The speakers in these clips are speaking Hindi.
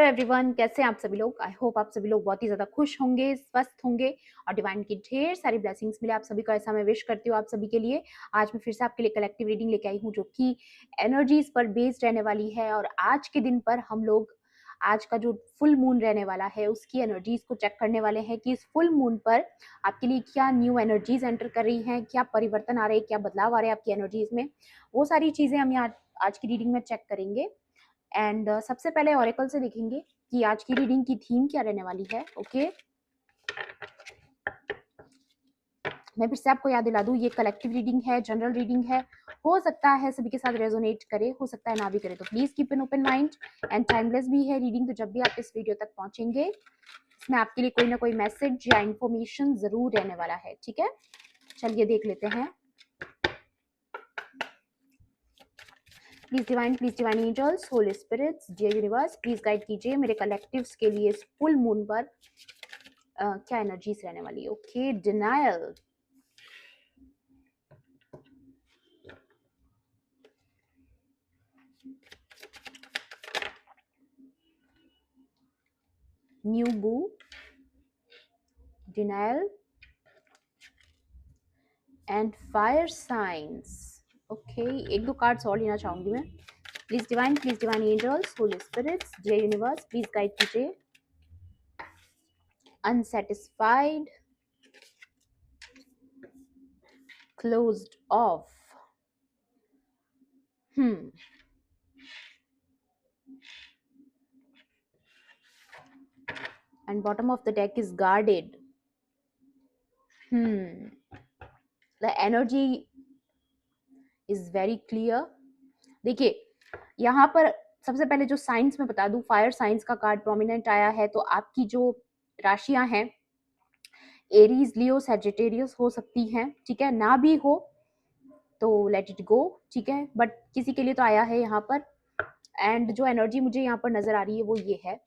हेलो एवरीवन, कैसे हैं आप सभी लोग। आई होप आप सभी लोग बहुत ही ज़्यादा खुश होंगे, स्वस्थ होंगे और डिवाइन की ढेर सारी ब्लेसिंग्स मिले आप सभी को, ऐसा मैं विश करती हूँ आप सभी के लिए। आज मैं फिर से आपके लिए कलेक्टिव रीडिंग लेके आई हूँ जो कि एनर्जीज पर बेस्ड रहने वाली है। और आज के दिन पर हम लोग आज का जो फुल मून रहने वाला है उसकी एनर्जीज को चेक करने वाले हैं कि इस फुल मून पर आपके लिए क्या न्यू एनर्जीज एंटर कर रही हैं, क्या परिवर्तन आ रहे हैं, क्या बदलाव आ रहे हैं आपकी एनर्जीज में। वो सारी चीज़ें हम यहाँ आज की रीडिंग में चेक करेंगे। एंड सबसे पहले ऑरेकल से देखेंगे कि आज की रीडिंग की थीम क्या रहने वाली है। ओके, मैं फिर से आपको याद दिला दूं, ये कलेक्टिव रीडिंग है, जनरल रीडिंग है। हो सकता है सभी के साथ रेजोनेट करे, हो सकता है ना भी करे, तो please keep an open mind. And timeless भी है रीडिंग, तो जब भी आप इस वीडियो तक पहुंचेंगे इसमें आपके लिए कोई ना कोई मैसेज या इन्फॉर्मेशन जरूर रहने वाला है। ठीक है, चलिए देख लेते हैं। Please divine angels, holy spirits, dear universe, please guide कीजिए मेरे कलेक्टिव्स के लिए इस फुल मून पर क्या एनर्जीज रहने वाली है। Okay, denial, new boo, denial and fire science. Okay, एक दो कार्ड्स और लेना चाहूंगी मैं। Please divine angels, holy spirits, dear universe, please guide कीजिए। Unsatisfied, closed off, and bottom of the deck is guarded. The energy is very clear. देखिए यहाँ पर सबसे पहले जो साइंस में बता दूं, फायर साइंस का कार्ड प्रोमिनेंट आया है, तो आपकी जो राशियां हैं एरीज, लियो, सैजिटेरियस हो सकती हैं। ठीक है, ना भी हो तो लेट इट गो। ठीक है, बट किसी के लिए तो आया है यहाँ पर। एंड जो एनर्जी मुझे यहाँ पर नजर आ रही है वो ये है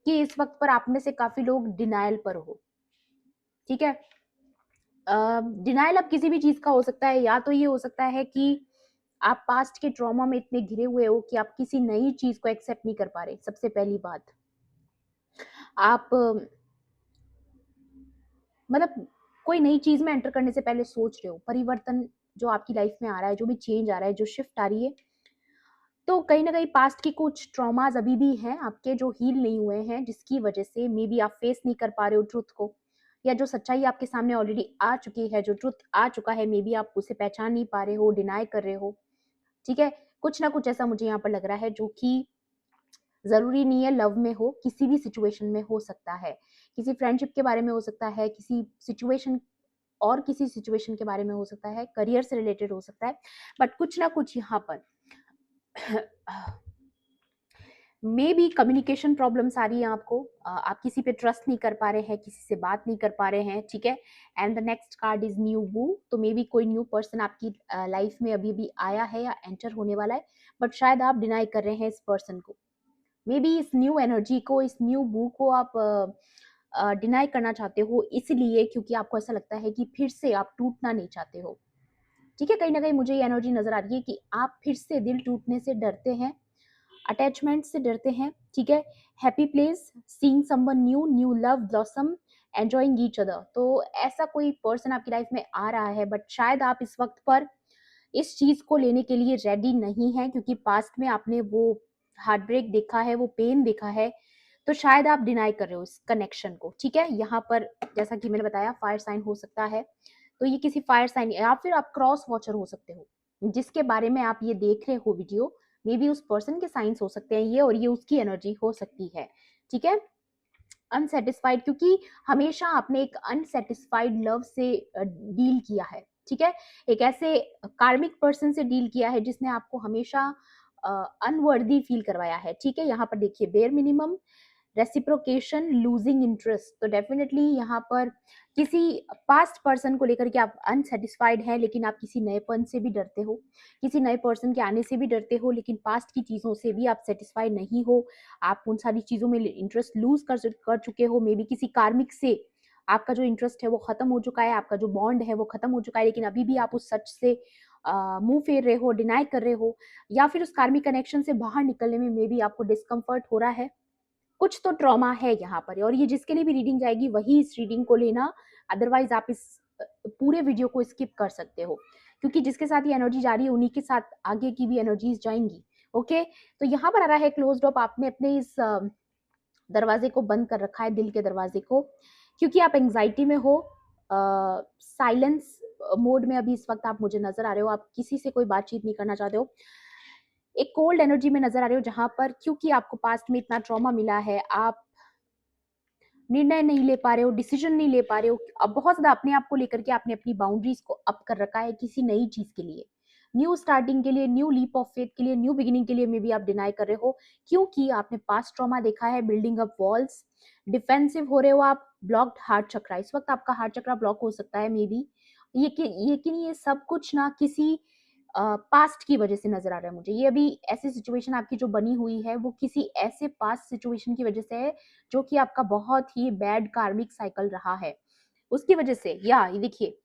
कि इस वक्त पर आप में से काफी लोग डिनाइल पर हो। ठीक है, डिनाइल अब किसी भी चीज का हो सकता है। या तो ये हो सकता है कि आप पास्ट के ट्रॉमा में इतने घिरे हुए हो कि आप किसी नई चीज को एक्सेप्ट नहीं कर पा रहे। सबसे पहली बात, आप मतलब कोई नई चीज में एंटर करने से पहले सोच रहे हो। परिवर्तन जो आपकी लाइफ में आ रहा है, जो भी चेंज आ रहा है, जो शिफ्ट आ रही है, तो कहीं ना कहीं पास्ट की कुछ ट्रॉमाज अभी भी हैं आपके जो हील नहीं हुए हैं, जिसकी वजह से मे बी आप फेस नहीं कर पा रहे हो ट्रुथ को, या जो सच्चाई आपके सामने ऑलरेडी आ चुकी है, जो ट्रुथ आ चुका है, मे बी आप उसे पहचान नहीं पा रहे हो, डिनाई कर रहे हो। ठीक है, कुछ ना कुछ ऐसा मुझे यहाँ पर लग रहा है जो कि जरूरी नहीं है लव में हो, किसी भी सिचुएशन में हो सकता है। किसी फ्रेंडशिप के बारे में हो सकता है, किसी सिचुएशन और किसी सिचुएशन के बारे में हो सकता है, करियर से रिलेटेड हो सकता है, बट कुछ ना कुछ यहाँ पर मे बी कम्युनिकेशन प्रॉब्लम्स आ रही है आपको। आप किसी पे ट्रस्ट नहीं कर पा रहे हैं, किसी से बात नहीं कर पा रहे हैं। ठीक है, and the next card is new बू, तो मे बी कोई न्यू पर्सन आपकी लाइफ में अभी भी आया है या एंटर होने वाला है, बट शायद आप डिनाई कर रहे हैं इस पर्सन को। मे बी इस न्यू एनर्जी को, इस न्यू बू को आप डिनाई करना चाहते हो, इसलिए क्योंकि आपको ऐसा लगता है कि फिर से आप टूटना नहीं चाहते हो। ठीक है, कहीं ना कहीं मुझे ये एनर्जी नजर आ रही है कि आप फिर से दिल टूटने से डरते हैं, अटैचमेंट से डरते हैं। ठीक है, happy place, seeing someone new, new love blossom, enjoying each other. तो ऐसा कोई पर्सन आपकी लाइफ में आ रहा है, बट शायद आप इस वक्त पर इस चीज को लेने के लिए रेडी नहीं है, क्योंकि पास्ट में आपने वो हार्ट ब्रेक देखा है, वो पेन देखा है, तो शायद आप डिनाई कर रहे हो इस कनेक्शन को। ठीक है, यहाँ पर जैसा कि मैंने बताया फायर साइन हो सकता है, तो ये किसी फायर साइन या फिर आप क्रॉस वॉचर हो सकते हो जिसके बारे में आप ये देख रहे हो वीडियो। मे बी उस पर्सन के साइंस हो सकते हैं ये, और ये उसकी एनर्जी हो सकती है। ठीक है, अनसेटिस्फाइड, क्योंकि हमेशा आपने एक अनसेटिस्फाइड लव से डील किया है। ठीक है, एक ऐसे कार्मिक पर्सन से डील किया है जिसने आपको हमेशा अनवर्दी फील करवाया है। ठीक है, यहाँ पर देखिए bare minimum, reciprocation, losing interest, तो डेफिनेटली यहाँ पर किसी पास्ट पर्सन को लेकर के आप अनसेटिस्फाइड हैं, लेकिन आप किसी नएपन से भी डरते हो, किसी नए पर्सन के आने से भी डरते हो, लेकिन पास्ट की चीज़ों से भी आप सेटिस्फाइड नहीं हो। आप उन सारी चीज़ों में इंटरेस्ट लूज कर चुके हो। मे बी किसी कार्मिक से आपका जो इंटरेस्ट है वो खत्म हो चुका है, आपका जो बॉन्ड है वो खत्म हो चुका है, लेकिन अभी भी आप उस सच से मुंह फेर रहे हो, डिनाई कर रहे हो, या फिर उस कार्मिक कनेक्शन से बाहर निकलने में मे बी आपको डिस्कम्फर्ट हो रहा है। कुछ तो ट्रॉमा है यहाँ पर, और ये जिसके लिए भी रीडिंग जाएगी वही इस रीडिंग को लेना, अदरवाइज आप इस पूरे वीडियो को स्किप कर सकते हो, क्योंकि जिसके साथ ये एनर्जी जा रही है उन्हीं के साथ आगे की भी एनर्जीज जाएंगी। ओके, तो यहाँ पर आ रहा है क्लोज्ड अप, आपने अपने इस दरवाजे को बंद कर रखा है, दिल के दरवाजे को, क्योंकि आप एंग्जाइटी में हो, साइलेंस मोड में अभी इस वक्त आप मुझे नजर आ रहे हो, आप किसी से कोई बातचीत नहीं करना चाहते हो, एक कोल्ड एनर्जी में नजर आ रहे हो, जहां पर क्योंकि आपको पास्ट में इतना ट्रॉमा मिला है, आप निर्णय नहीं ले पा रहे हो, डिसीजन नहीं ले पा रहे हो, अब बहुत ज्यादा अपने आप को लेकर के आपने अपनी बाउंड्रीज को अप कर रखा है किसी नई चीज के लिए, न्यू स्टार्टिंग के लिए, न्यू लीप ऑफ फेथ के लिए, न्यू बिगिनिंग के लिए मे बी आप डिनाई कर रहे हो, क्योंकि आपने पास्ट ट्रॉमा देखा है, बिल्डिंग अप वॉल्स, डिफेंसिव हो रहे हो आप, ब्लॉक्ड हार्ट चक्रा, इस वक्त आपका हार्ट चक्रा ब्लॉक हो सकता है मे बी, ये सब कुछ ना किसी पास्ट की वजह से नजर आ रहा है मुझे, ये अभी ऐसी सिचुएशन आपकी जो बनी हुई है वो किसी ऐसे पास्ट सिचुएशन की वजह से है जो कि आपका बहुत ही बैड कार्मिक साइकिल रहा है, उसकी वजह से, या ये देखिए,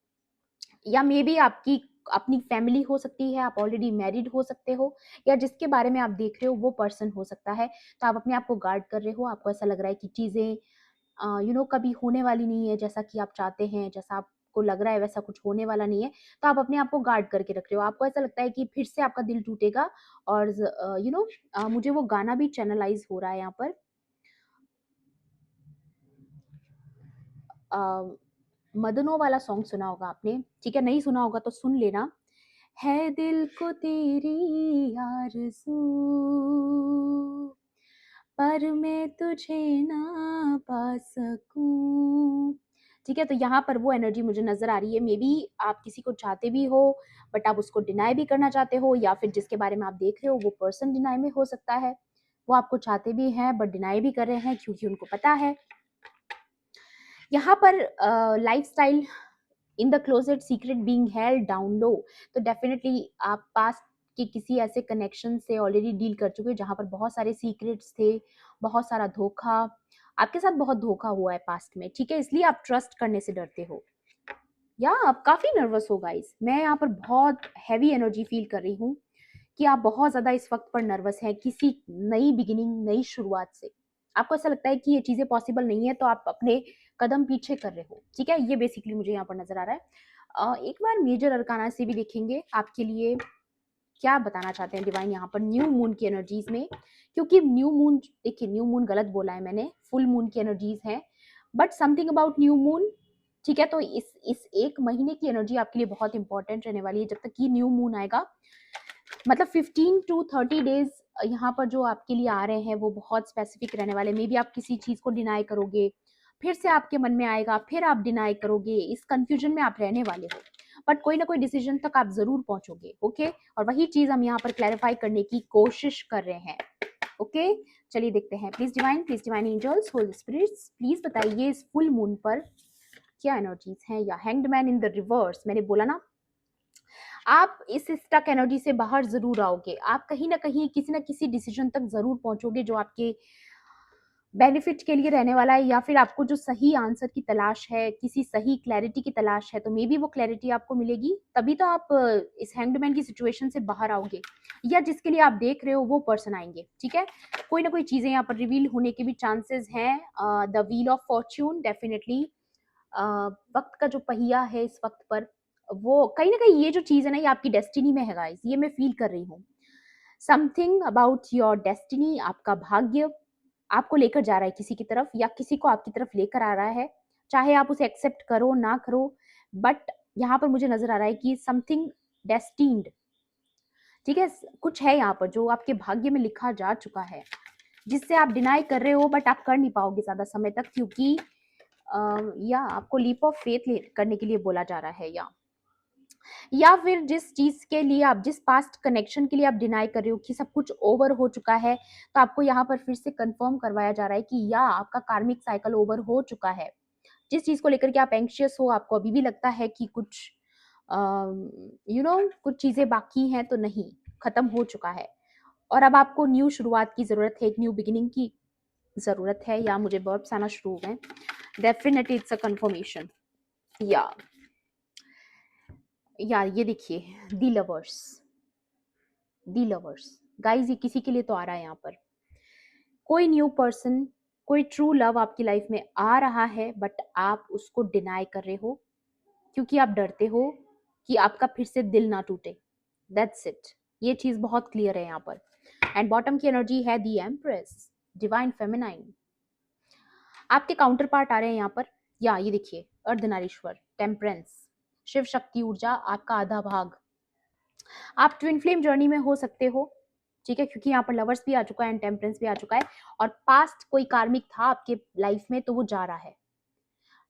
या मे बी आपकी अपनी फैमिली हो सकती है, आप ऑलरेडी मैरिड हो सकते हो, या जिसके बारे में आप देख रहे हो वो पर्सन हो सकता है, तो आप अपने आप को गार्ड कर रहे हो, आपको ऐसा लग रहा है कि चीजें कभी होने वाली नहीं है जैसा कि आप चाहते हैं, जैसा आपको लग रहा है वैसा कुछ होने वाला नहीं है, तो आप अपने आप को गार्ड करके रख रहे हो, आपको ऐसा लगता है कि फिर से आपका दिल टूटेगा, और मुझे वो गाना भी चैनलाइज हो रहा है यहाँ पर, अ, मदनों वाला सॉन्ग सुना होगा आपने, ठीक है, नहीं सुना होगा तो सुन लेना, है दिल को तेरी आरज़ू, पर मैं तुझे ना पा सकूं, ठीक है, तो यहाँ पर वो एनर्जी मुझे नजर आ रही है, मे बी आप किसी को चाहते भी हो बट आप उसको डिनाई भी करना चाहते हो, या फिर जिसके बारे में आप देख रहे हो वो पर्सन डिनाई में हो सकता है, वो आपको चाहते भी हैं बट डिनाई भी कर रहे हैं क्योंकि उनको पता है यहाँ पर lifestyle in the closet secret being held down low, तो डेफिनेटली आप पास्ट के किसी ऐसे कनेक्शन से ऑलरेडी डील कर चुके हो जहां पर बहुत सारे सीक्रेट्स थे, बहुत सारा धोखा, आपके साथ बहुत धोखा हुआ है पास्ट में, ठीक है, इसलिए आप ट्रस्ट करने से डरते हो, या आप काफी नर्वस हो गाइस, मैं यहाँ पर बहुत हैवी एनर्जी फील कर रही हूँ कि आप बहुत ज्यादा इस वक्त पर नर्वस हैं किसी नई बिगिनिंग, नई शुरुआत से, आपको ऐसा लगता है कि ये चीजें पॉसिबल नहीं है तो आप अपने कदम पीछे कर रहे हो, ठीक है, ये बेसिकली मुझे यहाँ पर नजर आ रहा है। एक बार मेजर अरकाना से भी देखेंगे आपके लिए क्या बताना चाहते हैं डिवाइन यहाँ पर न्यू मून की एनर्जीज में, क्योंकि न्यू मून, देखिए न्यू मून गलत बोला है मैंने, फुल मून की एनर्जीज है, but something about new moon, ठीक है, तो इस एक महीने की एनर्जी आपके लिए बहुत इंपॉर्टेंट रहने वाली है, जब तक कि न्यू मून आएगा, मतलब 15 to 30 डेज यहाँ पर जो आपके लिए आ रहे हैं वो बहुत स्पेसिफिक रहने वाले, मे बी आप किसी चीज को डिनाई करोगे, फिर से आपके मन में आएगा, फिर आप डिनाई करोगे, इस कंफ्यूजन में आप रहने वाले हो, बट कोई ना कोई डिसीजन तक आप जरूर पहुंचोगे, ओके, और वही चीज हम यहाँ पर क्लैरिफाई करने की कोशिश कर रहे हैं, ओके, चलिए देखते हैं, please divine angels, holy spirits, please बताइए इस फुल मून पर क्या एनर्जीज हैं, या hanged man in the reverse, मैंने बोला ना आप इस स्टक एनर्जी से बाहर जरूर आओगे, आप कहीं ना कहीं किसी ना किसी डिसीजन तक जरूर पहुंचोगे जो आपके बेनिफिट के लिए रहने वाला है, या फिर आपको जो सही आंसर की तलाश है, किसी सही क्लैरिटी की तलाश है, तो मे बी वो क्लैरिटी आपको मिलेगी, तभी तो आप इस हैंगडमैन की सिचुएशन से बाहर आओगे, या जिसके लिए आप देख रहे हो वो पर्सन आएंगे, ठीक है, कोई ना कोई चीजें यहाँ पर रिवील होने के भी चांसेस हैं, the wheel of Fortune definitely, वक्त का जो पहिया है इस वक्त पर, वो कहीं ना कहीं ये जो चीज है ना ये आपकी डेस्टिनी में है गाइस, ये मैं फील कर रही हूँ, समथिंग अबाउट योर डेस्टिनी, आपका भाग्य आपको लेकर जा रहा है किसी की तरफ, या किसी को आपकी तरफ लेकर आ रहा है, चाहे आप उसे एक्सेप्ट करो ना करो, बट यहाँ पर मुझे नजर आ रहा है कि समथिंग डेस्टिन्ड, ठीक है, कुछ है यहाँ पर जो आपके भाग्य में लिखा जा चुका है, जिससे आप डिनाई कर रहे हो बट आप कर नहीं पाओगे ज्यादा समय तक, क्योंकि या आपको लीप ऑफ फेथ करने के लिए बोला जा रहा है, या फिर जिस चीज के लिए आप, जिस पास्ट कनेक्शन के लिए आप डिनाई कर रहे हो कि सब कुछ ओवर हो चुका है, तो आपको यहाँ पर फिर से कंफर्म करवाया जा रहा है कि या आपका कार्मिक साइकिल ओवर हो चुका है, जिस चीज को लेकर के आप एंक्शियस हो, आपको अभी भी लगता है कि कुछ कुछ चीजें बाकी हैं, तो नहीं, खत्म हो चुका है, और अब आपको न्यू शुरुआत की जरूरत है, एक न्यू बिगिनिंग की जरूरत है, या मुझे वर्ब्स आना शुरू हो गए, डेफिनेटली इट्स अ कंफर्मेशन, या यार ये देखिए दी लवर्स, दी लवर्स गाइज, ये किसी के लिए तो आ रहा है यहाँ पर, कोई न्यू पर्सन कोई ट्रू लव आपकी लाइफ में आ रहा है बट आप उसको डिनाई कर रहे हो क्योंकि आप डरते हो कि आपका फिर से दिल ना टूटे। That's it. ये चीज बहुत क्लियर है यहाँ पर। एंड बॉटम की एनर्जी है दी एम्प्रेस, डिवाइन फेमिनाइन। आपके काउंटर पार्ट आ रहे हैं यहाँ पर, या ये देखिए अर्धनारीश्वर, टेम्परेंस, शिव शक्ति ऊर्जा, आपका आधा भाग। आप ट्विन फ्लेम जर्नी में हो सकते हो, ठीक है, क्योंकि यहाँ पर लवर्स भी आ चुका है एंड टेम्परेंस भी आ चुका है, और पास्ट कोई कार्मिक था आपके लाइफ में तो वो जा रहा है,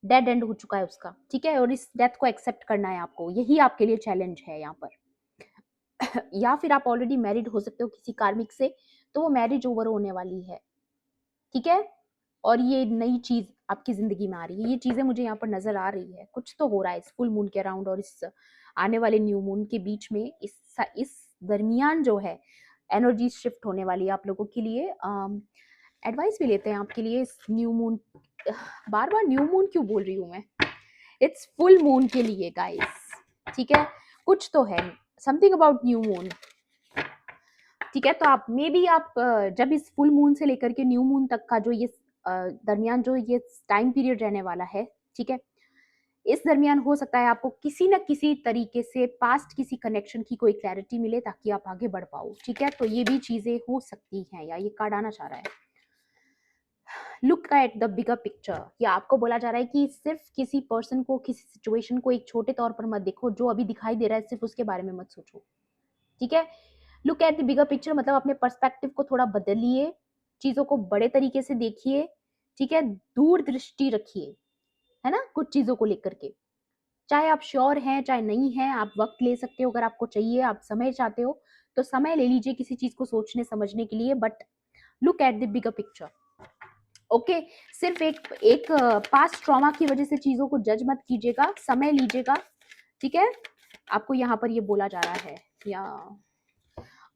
डेड एंड हो चुका है उसका, ठीक है, और इस डेथ को एक्सेप्ट करना है आपको, यही आपके लिए चैलेंज है यहाँ पर। या फिर आप ऑलरेडी मैरिड हो सकते हो किसी कार्मिक से, तो वो मैरिज ओवर होने वाली है, ठीक है, और ये नई चीज आपकी जिंदगी में आ रही है। ये चीजें मुझे यहाँ पर नजर आ रही है, कुछ तो हो रहा है इस फुल मून के अराउंड और इस आने वाले न्यू मून के बीच में, इस दरमियान जो है एनर्जी शिफ्ट होने वाली है आप लोगों के लिए। एडवाइस भी लेते हैं आपके लिए इस न्यू मून, बार बार न्यू मून क्यों बोल रही हूँ मैं, इट्स फुल मून के लिए गाइस, ठीक है, कुछ तो है, समथिंग अबाउट न्यू मून, ठीक है। तो आप मे बी आप जब इस फुल मून से लेकर के न्यू मून तक का जो ये दरमियान जो ये टाइम पीरियड रहने वाला है, ठीक है, इस दरमियान हो सकता है आपको किसी न किसी तरीके से पास्ट किसी कनेक्शन की कोई क्लैरिटी मिले ताकि आप आगे बढ़ पाओ, ठीक है, तो ये भी चीजें हो सकती हैं, या ये कार्ड आना चाह रहा है। Look at the bigger picture, या आपको बोला जा रहा है कि सिर्फ किसी पर्सन को, किसी सिचुएशन को एक छोटे तौर पर मत देखो, जो अभी दिखाई दे रहा है सिर्फ उसके बारे में मत सोचो, ठीक है। Look at the bigger picture मतलब अपने पर्सपेक्टिव को थोड़ा बदलिए, चीजों को बड़े तरीके से देखिए, ठीक है, दूर दृष्टि रखिए, है ना, कुछ चीजों को लेकर के, चाहे आप श्योर हैं चाहे नहीं हैं, आप वक्त ले सकते हो, अगर आपको चाहिए, आप समय चाहते हो तो समय ले लीजिए किसी चीज को सोचने समझने के लिए, but look at the bigger picture, okay. सिर्फ एक पास्ट ट्रॉमा की वजह से चीजों को जज मत कीजिएगा, समय लीजिएगा, ठीक है, आपको यहाँ पर ये बोला जा रहा है। या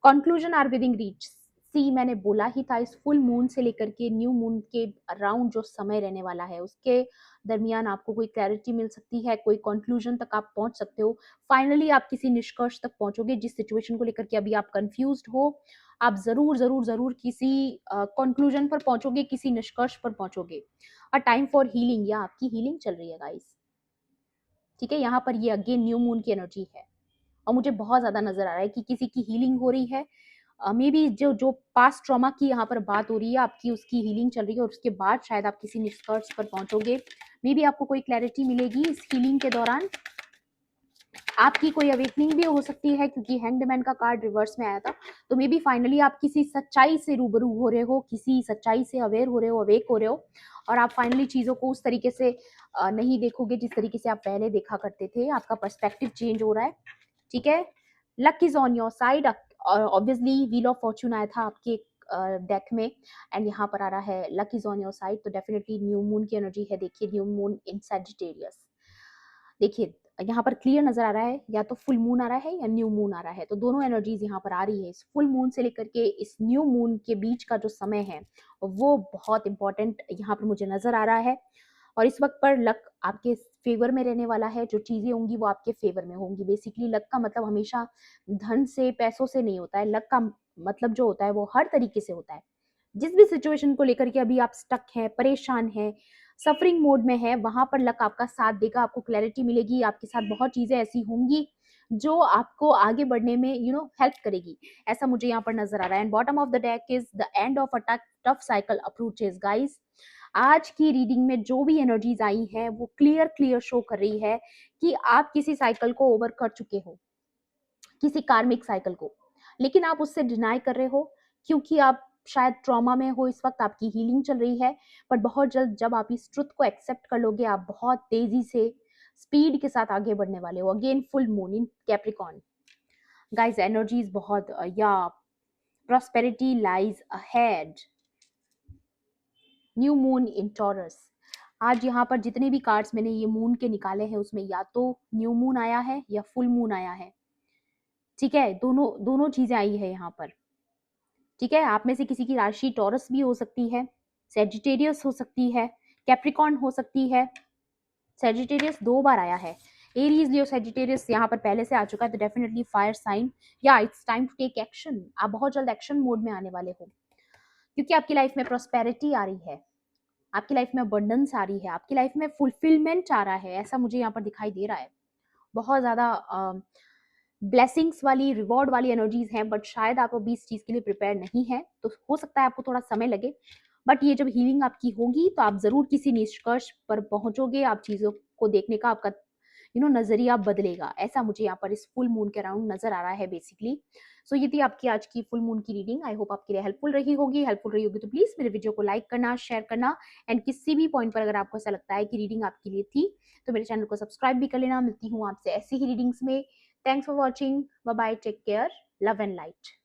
कंक्लूजन आर विदिन रीच, सी मैंने बोला ही था, इस फुल मून से लेकर के न्यू मून के अराउंड जो समय रहने वाला है उसके दरमियान आपको कोई क्लैरिटी मिल सकती है, कोई कंक्लूजन तक आप पहुंच सकते हो, फाइनली आप किसी निष्कर्ष तक पहुंचोगे जिस सिचुएशन को लेकर के अभी आप कंफ्यूज्ड हो, आप जरूर जरूर जरूर किसी कंक्लूजन पर पहुंचोगे, किसी निष्कर्ष पर पहुंचोगे। अ टाइम फॉर हीलिंग, या आपकी हीलिंग चल रही है गाइस, ठीक है, यहाँ पर ये अगेन न्यू मून की एनर्जी है और मुझे बहुत ज्यादा नजर आ रहा है कि किसी की हीलिंग हो रही है, मे बी जो जो पास्ट ट्रॉमा की यहाँ पर बात हो रही है आपकी, उसकी हीलिंग चल रही है और उसके बाद शायद आप किसी निष्कर्ष पर पहुंचोगे, मे बी आपको कोई क्लैरिटी मिलेगी इस हीलिंग के दौरान, आपकी कोई अवेकनिंग भी हो सकती है क्योंकि हैंग्ड मैन का कार्ड रिवर्स में आया था, तो मे बी फाइनली आप किसी सच्चाई से रूबरू हो रहे हो, किसी सच्चाई से अवेयर हो रहे हो, अवेक हो रहे हो, और आप फाइनली चीजों को उस तरीके से नहीं देखोगे जिस तरीके से आप पहले देखा करते थे, आपका पर्सपेक्टिव चेंज हो रहा है, ठीक है। Luck is on your side, obviously wheel of Fortune आया था आपके डेक में, एंड यहाँ पर आ रहा है luck is on your side, तो डेफिनेटली न्यू मून की एनर्जी है, देखिए न्यू मून इन सैजिटेरियस, देखिए यहाँ पर क्लियर नजर आ रहा है, या तो फुल मून आ रहा है या न्यू मून आ रहा है, तो दोनों एनर्जीज यहाँ पर आ रही है, इस फुल मून से लेकर के इस न्यू मून के बीच का जो समय है वो बहुत इंपॉर्टेंट यहाँ पर मुझे नजर आ रहा है, और इस वक्त पर लक आपके फेवर में रहने वाला है, जो चीजें होंगी वो आपके फेवर में होंगी, बेसिकली लक का मतलब हमेशा धन से पैसों से नहीं होता है, लक का मतलब जो होता है वो हर तरीके से होता है, जिस भी सिचुएशन को लेकर के अभी आप स्टक हैं, परेशान हैं, सफरिंग मोड में है, वहां पर लक आपका साथ देगा, आपको क्लैरिटी मिलेगी, आपके साथ बहुत चीजें ऐसी होंगी जो आपको आगे बढ़ने में हेल्प करेगी, ऐसा मुझे यहाँ पर नजर आ रहा है। And bottom of the deck is the end of a tough cycle approaches guys, आज की रीडिंग में जो भी एनर्जीज आई हैं वो क्लियर क्लियर शो कर रही है कि आप किसी साइकिल को ओवर कर चुके हो, किसी कार्मिक साइकिल को, लेकिन आप उससे डिनाई कर रहे हो क्योंकि आप शायद ट्रॉमा में हो, इस वक्त आपकी हीलिंग चल रही है, पर बहुत जल्द जब आप इस ट्रुथ को एक्सेप्ट कर लोगे, आप बहुत तेजी से स्पीड के साथ आगे बढ़ने वाले हो। Again full moon in Capricorn guys, energies बहुत, या prosperity lies ahead, new moon in taurus, आज यहाँ पर जितने भी कार्ड्स मैंने ये मून के निकाले हैं उसमें या तो न्यू मून आया है या फुल मून आया है, ठीक है, दोनों दोनों चीजें आई है यहाँ पर, ठीक है। आप में से किसी की राशि टॉरस भी हो सकती है, सेजिटेरियस हो सकती है, कैप्रिकॉर्न हो सकती है, सेजिटेरियस 2 बार आया है, एरीज लियो सेजिटेरियस यहाँ पर पहले से आ चुका है, तो डेफिनेटली फायर साइन, या it's time to take action, आप बहुत जल्द एक्शन मोड में आने वाले हो क्योंकि आपकी लाइफ में प्रॉस्पेरिटी आ रही है, आपकी लाइफ में अबंडेंस आ रही है, आपकी लाइफ में फुलफिलमेंट आ रहा है, ऐसा मुझे यहाँ पर दिखाई दे रहा है। बहुत ज़्यादा ब्लेसिंग्स वाली, रिवॉर्ड वाली एनर्जीज हैं, बट शायद आप अभी इस चीज़ के लिए प्रिपेयर नहीं है, तो हो सकता है आपको थोड़ा समय लगे। बट ये जब हीलिंग आपकी होगी तो आप ज़रूर किसी निष्कर्ष पर पहुंचोगे, आप चीज़ों को देखने का आपका नज़रिया बदलेगा। ऐसा मुझे यहाँ पर इस फुल मून के अराउंड नज़र आ रहा है बेसिकली। सो ये थी आपकी आज की फुल मून की रीडिंग। आई होप आपके लिए हेल्पफुल रही होगी। हेल्पफुल रही होगी तो प्लीज़ मेरे वीडियो को लाइक करना, शेयर करना, एंड किसी भी पॉइंट पर अगर आपको ऐसा लगता है कि रीडिंग आपके लिए थी तो मेरे चैनल को सब्सक्राइब भी कर लेना। मिलती हूँ आपसे ऐसी ही रीडिंग्स में। Thanks for watching. Bye bye, take care, love and light.